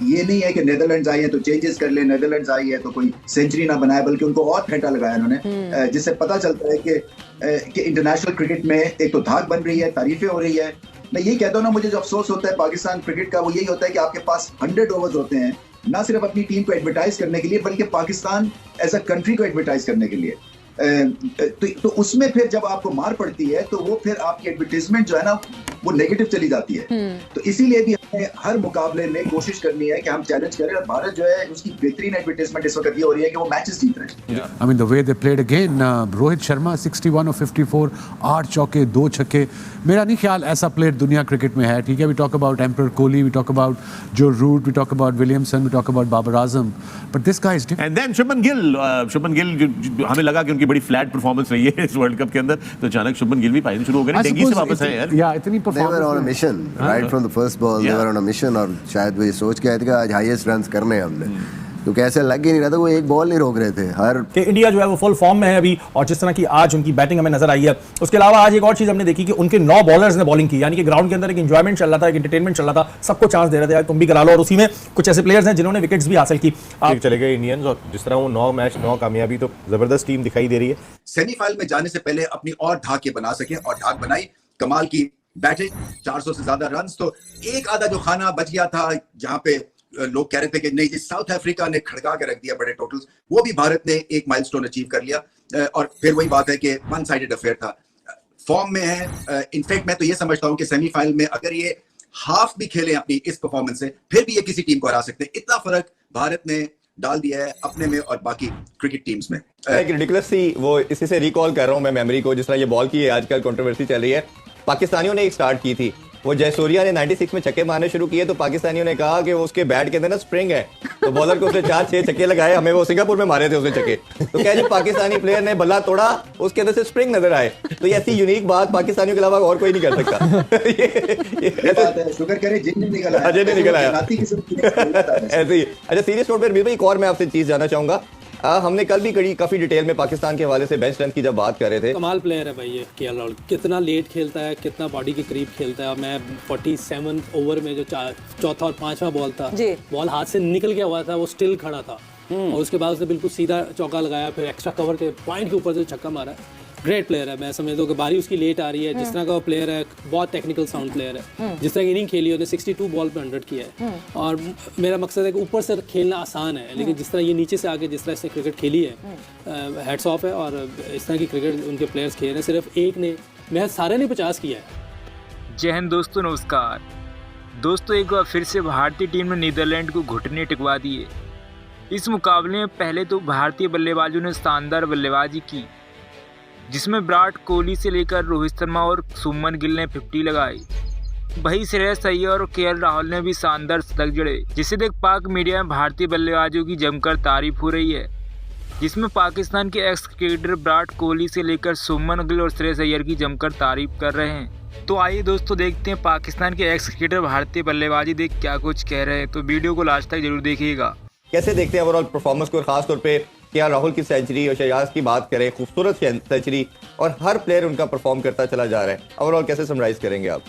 ये नहीं है कि नेदरलैंड्स आई है तो चेंजेस कर ले, नेदरलैंड्स आई है तो कोई सेंचुरी ना बनाए, बल्कि उनको और फेंटा लगाया उन्होंने, जिससे पता चलता है कि इंटरनेशनल क्रिकेट में एक तो धाक बन रही है, तारीफें हो रही है। मैं यही कहता हूँ ना, मुझे जो अफसोस होता है पाकिस्तान क्रिकेट का वो यही होता है कि आपके पास 100 ओवर्स होते हैं, ना सिर्फ अपनी टीम को एडवर्टाइज करने के लिए बल्कि पाकिस्तान एज अ कंट्री को एडवर्टाइज करने के लिए। तो उसमें फिर जब आपको मार पड़ती है तो वो फिर आपकी एडवर्टाइजमेंट जो है ना वो नेगेटिव चली जाती है। तो इसीलिए भी हमें हर मुकाबले में कोशिश करनी है कि हम चैलेंज करें, और भारत जो है उसकी बेहतरीन एडवर्टाइजमेंट इस वक्त ये हो रही है कि वो मैचेस जीत रहे हैं। I mean the way they played again, Rohit Sharma 61 और 54, 8 चौके 2 छक्के। मेरा नहीं ख्याल ऐसा प्लेयर दुनिया क्रिकेट में है। ठीक है, we talk about emperor Kohli, we talk about Joe Root, we talk about Williamson, we talk about Babar Azam, but this guy is different. And then Shubman Gill, हमें लगा कि उनकी बड़ी फ्लैट परफॉर्मेंस रही है इस वर्ल्ड कप के अंदर, तो अचानक शुभमन गिल भी पारी शुरू हो गए, डेंगी से वापस आए यार। या इतनी They were on a mission right from the first ball. They were on a mission, और शायद वो ये सोच के आए थे कि आज हाईएस्ट रन्स करने हैं हमने, क्योंकि ऐसे लग ही नहीं रहा था, वो एक बॉल नहीं रोक रहे थे हर कि इंडिया जो है वो फुल फॉर्म में है अभी, और जिस तरह की आज उनकी बैटिंग हमें नजर आई है। उसके अलावा आज एक और चीज हमने देखी कि उनके 9 बॉलर्स ने बॉलिंग की, यानी कि ग्राउंड के अंदर एक एंजॉयमेंट चल रहा था, एक एंटरटेनमेंट चल रहा था, सबको चांस दे रहे थे तुम भी करा लो, और उसी में कुछ ऐसे प्लेयर्स हैं जिन्होंने विकेट्स भी हासिल की। आप चले गए इंडियंस, और जिस तरह वो 9 मैच 9 कामयाबी, तो जबरदस्त टीम दिखाई दे रही है। सेमीफाइनल में जाने से पहले अपनी और धाक ये बना सके, और धाक बनाई, कमाल की बैटिंग, 400 से ज्यादा रन्स। तो एक आधा जो खाना बच गया था जहां पे लोग कह रहे थे कि नहीं, साउथ अफ्रीका ने खड़का के रख दिया बड़े टोटल्स, वो भी भारत ने एक माइलस्टोन अचीव कर लिया। और फिर वही बात है कि वन साइडेड अफेयर था, फॉर्म में है। इनफैक्ट मैं तो ये समझता हूं कि सेमीफाइनल में अगर ये हाफ भी खेले अपनी इस परफॉर्मेंस से, फिर भी ये किसी टीम को हरा सकते हैं। इतना फर्क भारत ने डाल दिया है अपने में और बाकी क्रिकेट टीम्स में। एक रिडिकुलस सी, वो इसी से रिकॉल कर रहा हूं मैं मेमोरी को, जिस तरह ये बॉल की आजकल कंट्रोवर्सी चल रही है। पाकिस्तानियों ने एक स्टार्ट की थी, वो जयसूर्या ने 96 में छक्के मारने शुरू किए, तो पाकिस्तानियों ने कहा कि वो उसके बैट के अंदर ना स्प्रिंग है, तो बॉलर को उसने 4-6 छक्के लगाए, हमें वो सिंगापुर में मारे थे उसने छक्के, तो क्या जब पाकिस्तानी प्लेयर ने बल्ला तोड़ा उसके अंदर से स्प्रिंग नजर आए, तो ये ऐसी यूनिक बात पाकिस्तानियों के अलावा और कोई नहीं कर सकता। ये बात है, शुक्र करे जिन निकल आया, अजय ने निकल आया ऐसे ही। अच्छा, सीरियस नोट पर एक और मैं आपसे चीज जानना चाहूंगा। हमने कल भी काफी डिटेल में पाकिस्तान के हवाले से बेंच स्ट्रेंथ की जब बात कर रहे थे। कमाल प्लेयर है भाई ये केएल राहुल, कितना लेट खेलता है, कितना बॉडी के करीब खेलता है। मैं 47 ओवर में जो चौथा और 5वां बॉल था, बॉल हाथ से निकल गया हुआ था, वो स्टिल खड़ा था, और उसके बाद उसने बिल्कुल सीधा चौका लगाया, फिर एक्स्ट्रा कवर के पॉइंट के ऊपर से छक्का मारा। ग्रेट प्लेयर है, मैं समझता हूँ कि बारी उसकी लेट आ रही है। जिस तरह का वो प्लेयर है, बहुत टेक्निकल साउंड प्लेयर है। जिस तरह की इनिंग खेली उसने 62 बॉल पे 100 किया है। और मेरा मकसद है कि ऊपर से खेलना आसान है, लेकिन जिस तरह ये नीचे से आके जिस तरह इसने क्रिकेट खेली है, हेड्स ऑफ है। और इस तरह की क्रिकेट उनके प्लेयर्स खेल रहे हैं, सिर्फ एक ने, मैं सारे ने 50 किया है। जय हिंद दोस्तों, नमस्कार दोस्तों। एक बार फिर से भारतीय टीम ने नीदरलैंड को घुटने टिकवा दिए। इस मुकाबले में पहले तो भारतीय बल्लेबाजों ने शानदार बल्लेबाजी की, जिसमें विराट कोहली से लेकर रोहित शर्मा और शुभमन गिल ने 50 लगाई। वहीं श्रेयस अय्यर और केएल राहुल ने भी शानदार शतक जड़े, जिसे देख पाक मीडिया में भारतीय बल्लेबाजों की जमकर तारीफ हो रही है, जिसमें पाकिस्तान के एक्स क्रिकेटर विराट कोहली से लेकर शुभमन गिल और श्रेयस अय्यर की जमकर तारीफ कर रहे हैं। तो आइए दोस्तों देखते हैं पाकिस्तान के एक्स क्रिकेटर भारतीय बल्लेबाजी देख क्या कुछ कह रहे हैं। तो वीडियो को लास्ट तक जरूर देखिएगा। कैसे देखते हैं ओवरऑल परफॉर्मेंस को, खासतौर पे केएल राहुल की सेंचुरी और शहजाद की बात करें, खूबसूरत सेंचुरी, और हर प्लेयर उनका परफॉर्म करता चला जा रहा है। ओवरऑल कैसे समराइज करेंगे आप?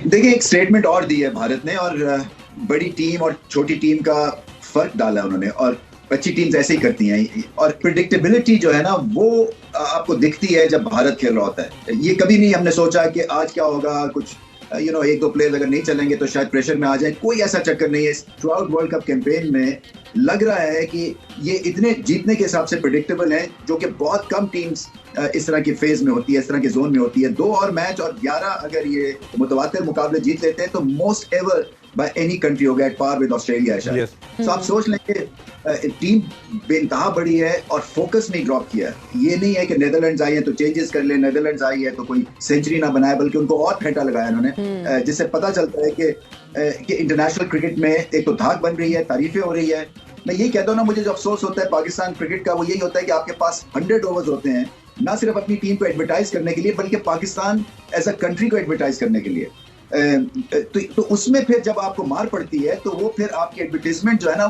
देखिए, एक स्टेटमेंट और दी है भारत ने, और बड़ी टीम और छोटी टीम का फर्क डाला उन्होंने, और अच्छी टीम्स ऐसे ही करती हैं। और प्रिडिक्टेबिलिटी जो है ना वो आपको दिखती है जब भारत खेल रहा होता है। ये कभी नहीं हमने सोचा कि आज क्या होगा, कुछ एक दो प्लेयर अगर नहीं चलेंगे तो शायद प्रेशर में आ जाए, कोई ऐसा चक्कर नहीं है। Through out world cup campaign में लग रहा है कि ये इतने जीतने के हिसाब से प्रेडिक्टेबल है, जो कि बहुत कम टीम्स इस तरह की फेज में होती है, इस तरह के जोन में होती है। 2 और मैच और 11 अगर ये मुतवातिर मुकाबले जीत लेते हैं तो most ever by any country हो गया, एट पार विद ऑस्ट्रेलिया है शायद। तो आप सोच लें कि टीम बेइंतहा बड़ी है और फोकस नहीं ड्रॉप किया। ये नहीं है कि नेदरलैंड्स आई है तो चेंजेस कर ले, नेदरलैंड्स आई है तो कोई सेंचुरी ना बनाए, बल्कि उनको और फेंटा लगाया उन्होंने, जिससे पता चलता है कि इंटरनेशनल क्रिकेट में एक तो धाक बन रही है, तारीफें हो रही है। मैं यही कहता हूँ ना, मुझे जो अफसोस होता है पाकिस्तान क्रिकेट का वो यही होता है कि आपके पास 100 ओवर्स होते हैं, ना सिर्फ अपनी टीम को एडवर्टाइज करने के लिए बल्कि पाकिस्तान एज अ कंट्री को एडवर्टाइज करने के लिए। तो उसमें फिर जब आपको मार पड़ती है तो वो फिर आपकी एडवर्टीजमेंट जो है ना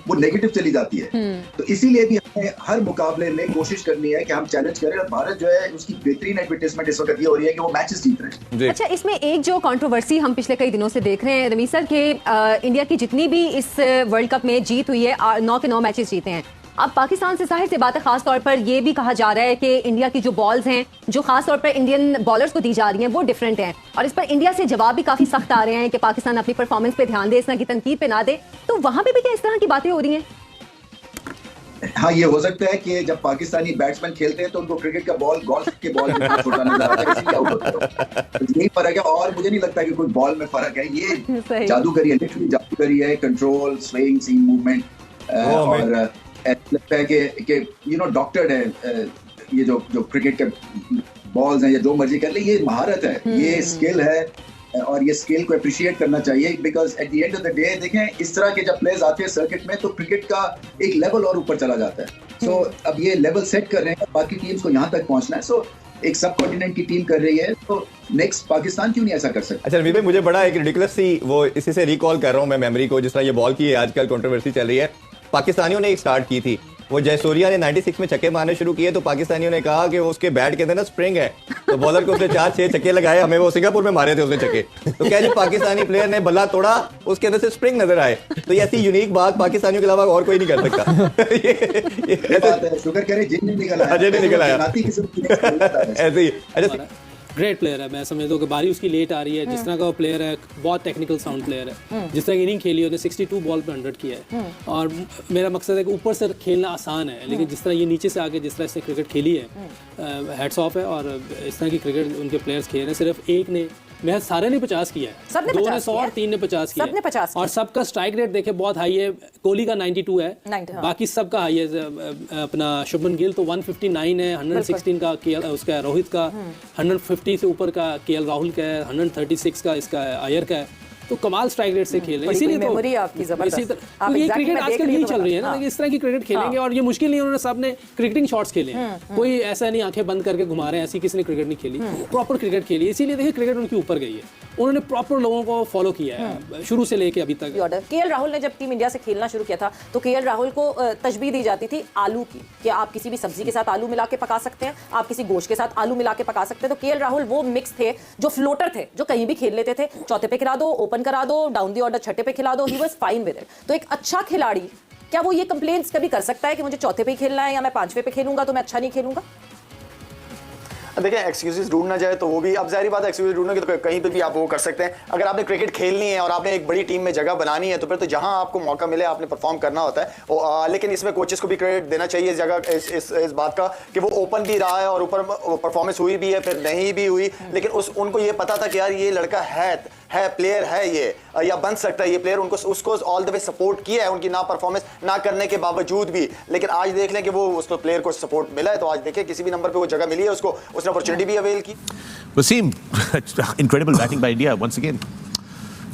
वो नेगेटिव चली जाती है। तो इसीलिए भी हमें हर मुकाबले में कोशिश करनी है कि हम चैलेंज करें, और भारत जो है उसकी बेहतरीन एडवर्टीजमेंट इस वक्त ये हो रही है कि वो मैचेस जीत रहे हैं। अच्छा, इसमें एक जो कंट्रोवर्सी हम पिछले कई दिनों से देख रहे हैं रमीज सर के, इंडिया की जितनी भी इस वर्ल्ड कप में जीत हुई है 9 के 9 मैचेस जीते हैं। अब पाकिस्तान से जाहिर सी बात है, खास तौर पर ये भी कहा जा रहा है कि इंडिया की जो बॉल्स हैं जो खास तौर पर इंडियन बॉलर्स को दी जा रही हैं वो डिफरेंट हैं, और इस पर इंडिया से जवाब भी काफी सख्त आ रहे हैं कि पाकिस्तान अपनी परफॉर्मेंस पे ध्यान दे, इस तरह की तनकीद पे ना दे। तो वहां पे भी क्या इस तरह की बातें हो रही हैं? हाँ, ये हो सकता है कि जब पाकिस्तानी बैट्समैन खेलते हैं तो उनको क्रिकेट का बॉल गोल्फ के बॉल में छोटा नजर आता है, इसलिए आउट होते हैं। यही फर्क है, और मुझे नहीं लगता कि कोई बॉल में फर्क है। ये जादूगरी है, लिटरली जादूगरी है, कंट्रोल, स्विंग, सीम मूवमेंट, और ऐसा लगता है कि यू नो डॉक्टर्ड है। ये जो क्रिकेट के बॉल्स हैं या जो मर्जी कर ले, ये महारत है, ये स्किल है, और ये स्किल को अप्रिशिएट करना चाहिए, because at the end of the day देखें इस तरह के जब प्लेयर्स आते हैं सर्किट में तो क्रिकेट का एक लेवल और ऊपर चला जाता है। सो अब ये लेवल सेट कर रहे हैं, बाकी टीम्स को यहाँ तक पहुंचना है। सो एक सब कॉन्टिनेंट की टीम कर रही है, तो नेक्स्ट पाकिस्तान क्यों नहीं ऐसा कर सकता? अच्छा रवि भाई, मुझे बड़ा एक रिडिकुलस सी वो इसी से रिकॉल कर रहा हूँ मैं मेमोरी को, जिस तरह ये बॉल की है आजकल कंट्रोवर्सी चल रही है। पाकिस्तानियों ने एक स्टार्ट की थी, वो जयसूर्या ने 96 में छक्के मारने शुरू किए तो पाकिस्तानियों ने कहा कि उसके बैट के अंदर ना स्प्रिंग है, तो बॉलर को उसने 4-6 छक्के लगाए, हमें वो सिंगापुर में मारे थे उसने छक्के। तो क्या जी पाकिस्तानी प्लेयर ने बल्ला तोड़ा, उसके अंदर से स्प्रिंग नजर आए। तो ऐसी यूनिक बात पाकिस्तानियों के अलावा और कोई नहीं कर सकता। ये बात है, शुक्र करे जिन नहीं निकल आया, अजय नहीं निकल आया ऐसे ही। अच्छा, ग्रेट प्लेयर है, मैं समझता हूँ कि बारी उसकी लेट आ रही है। जिस तरह का वो प्लेयर है, बहुत टेक्निकल साउंड प्लेयर है। जिस तरह की इनिंग खेली उसने 62 बॉल पे 100 किया है। और मेरा मकसद है कि ऊपर से खेलना आसान है, लेकिन जिस तरह ये नीचे से आके जिस तरह इसने क्रिकेट खेली है, हेड्स ऑफ है। और इस तरह की क्रिकेट उनके प्लेयर्स खेल रहे हैं, सिर्फ एक ने, मैं सारे ने 50 किया है, सबने 2 ने 50 100 और 3 ने 50 किया, सबने 50 और सबका स्ट्राइक रेट देखे बहुत हाई है। कोहली का 92 है, बाकी सबका हाई है। अपना शुभमन गिल तो 159 है, 116 का केएल उसका है, रोहित का 150 से ऊपर का केएल राहुल का है, 136 का इसका अय्यर का है। तो कमाल स्ट्राइक रेट से खेल रहे हैं, इसीलिए तो ये क्रिकेट आजकल यही चल रही है ना, इस तरह की क्रिकेट खेलेंगे। और ये मुश्किल नहीं, उन्होंने सबने क्रिकेटिंग शॉट्स खेले हैं, कोई ऐसा नहीं आंखें बंद करके घुमा रहे हैं, ऐसी किसी ने क्रिकेट नहीं खेली, प्रॉपर क्रिकेट खेली। इसीलिए देखिए क्रिकेट उनकी ऊपर गई है, उन्होंने प्रॉपर लोगों को फॉलो किया है शुरू से लेके अभी तक। केएल राहुल ने जब टीम इंडिया से खेलना शुरू किया था तो केएल राहुल को तशबीह दी जाती थी आलू की, कि आप किसी भी सब्जी के साथ आलू मिला के पका सकते हैं, आप किसी गोश्त के साथ आलू मिला के पका सकते हैं। तो केएल राहुल वो मिक्स थे जो फ्लोटर थे, जो कहीं भी खेल लेते थे, चौथे पे खिला दो, ओपन करा दो, डाउन दी ऑर्डर छठे पे खिला दो, he was fine with it. तो एक अच्छा खिलाड़ी क्या वो ये कंप्लेंट्स कभी कर सकता है कि मुझे चौथे पे ही खेलना है या मैं पांचवे पे खेलूंगा तो मैं अच्छा नहीं खेलूंगा? देखिए, एक्सक्यूजेस ढूंढना चाहे तो वो भी, अब जाहिर बात है एक्सक्यूजेस ढूंढने की तो कहीं पे भी आप वो कर सकते हैं। अगर आपने क्रिकेट खेलनी है और आपने एक बड़ी टीम में जगह बनानी है तो फिर तो जहां आपको मौका मिले आपने परफॉर्म करना होता है। लेकिन इसमें कोचेस को भी क्रेडिट देना चाहिए इस जगह इस बात का कि वो ओपन भी रहा है और ऊपर परफॉर्मेंस हुई भी है, फिर नहीं भी हुई, लेकिन उनको ये पता था कि यार ये लड़का है प्लेयर है ये, या बन सकता है ये प्लेयर, उसको ऑल द वे सपोर्ट किया है उनकी ना परफॉर्मेंस ना करने के बावजूद भी। लेकिन आज देख लें कि वो उसको प्लेयर को सपोर्ट मिला है, तो आज देखिए किसी भी नंबर पे वो जगह मिली है उसको, उसने अपॉर्चुनिटी भी अवेल की। Wasim, incredible batting by India once again.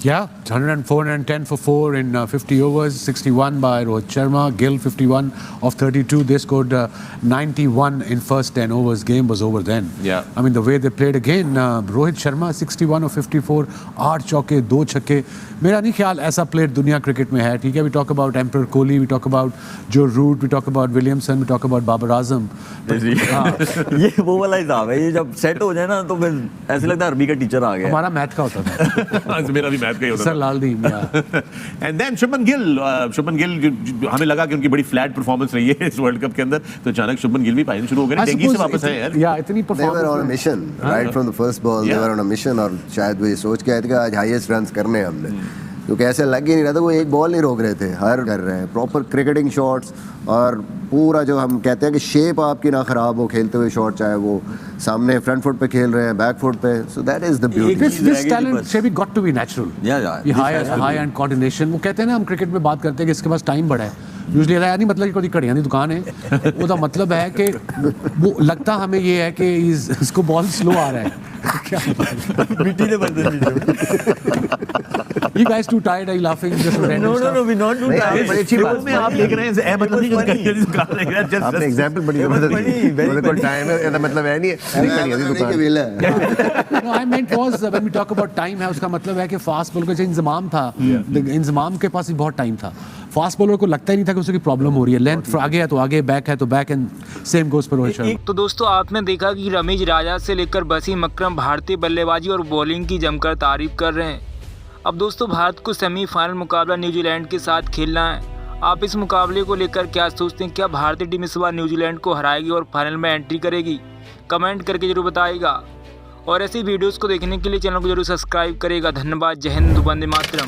Yeah, 104 and 10 for 4 in 50 overs, 61 by Rohit Sharma, Gill 51 of 32. They scored 91 in first 10 overs. Game was over then. Yeah. I mean the way they played again, Rohit Sharma 61 of 54, 8 चौके 2 छक्के। मेरा नहीं ख्याल ऐसा player दुनिया cricket में है, ठीक है। We talk about emperor Kohli, we talk about Joe Root, we talk about Williamson, we talk about Babar Azam. ये वो वाला हिसाब है, ये जब सेट हो जाए ना तो फिर ऐसे लगता है अरबी का टीचर आ गया। हमारा मैथ का होता था। मेरा भी मैथ का ही होता था। Sir Laldin. And then Shubman Gill हमें लगा कि उनकी बड़ी फ्लैट परफॉर्मेंस रही है इस वर्ल्ड कप के अंदर, तो अचानक शुभमन गिल भी पानी शुरू हो गए, डेंगू से वापस आए यार। या इतनी They were on a mission right from the first ball. They were on a mission, और शायद वो ये सोच के आए थे कि आज हाईएस्ट रन्स करने हैं हमने, क्योंकि ऐसे लग ही नहीं रहा था, वो एक बॉल नहीं रोक रहे थे, हर कर रहे हैं प्रॉपर क्रिकेटिंग शॉट्स, और पूरा जो हम कहते हैं कि शेप आपकी ना खराब हो खेलते हुए शॉट, चाहे वो सामने फ्रंट फुट पे खेल रहे हैं, बैक फुट पे, so that is the beauty. This talent should be got to be natural. ये high and coordination। वो कहते हैं ना, हम क्रिकेट में बात करते हैं कि इसके पास टाइम बड़ा है, यूजली ऐसा नहीं मतलब कि कोई घड़ियां की दुकान है, वो मतलब है कि वो लगता हमें ये है कि इसको बॉल स्लो आ रहा है। क्या मिट्टी ने You guys too tired? Are you laughing? Just No, we're not too tired. बड़ी अच्छी बात में आप देख रहे हैं मतलब नहीं कि आपने एग्जांपल बड़ी जबरदस्त कोई टाइम है ऐसा मतलब है नहीं है No, I meant was when we talk about time है उसका मतलब है कि फास्ट बॉलर का जो इंतजाम था, इंतजाम के पास भी बहुत टाइम था. फास्ट बॉलर को लगता ही नहीं था कि उसकी प्रॉब्लम हो रही है. लेंथ आगे है तो आगे, बैक है तो back, and same goes for Rohit Sharma. तो दोस्तों आपने देखा कि रमीज राजा से लेकर वसीम अकरम भारतीय बल्लेबाजी और बॉलिंग की जमकर तारीफ कर रहे हैं. अब दोस्तों भारत को सेमीफाइनल मुकाबला न्यूजीलैंड के साथ खेलना है. आप इस मुकाबले को लेकर क्या सोचते हैं? क्या भारतीय टीम इस बार न्यूजीलैंड को हराएगी और फाइनल में एंट्री करेगी? कमेंट करके जरूर बताइएगा. और ऐसी वीडियोस को देखने के लिए चैनल को जरूर सब्सक्राइब करेगा. धन्यवाद. जय हिंद. वंदे मातरम.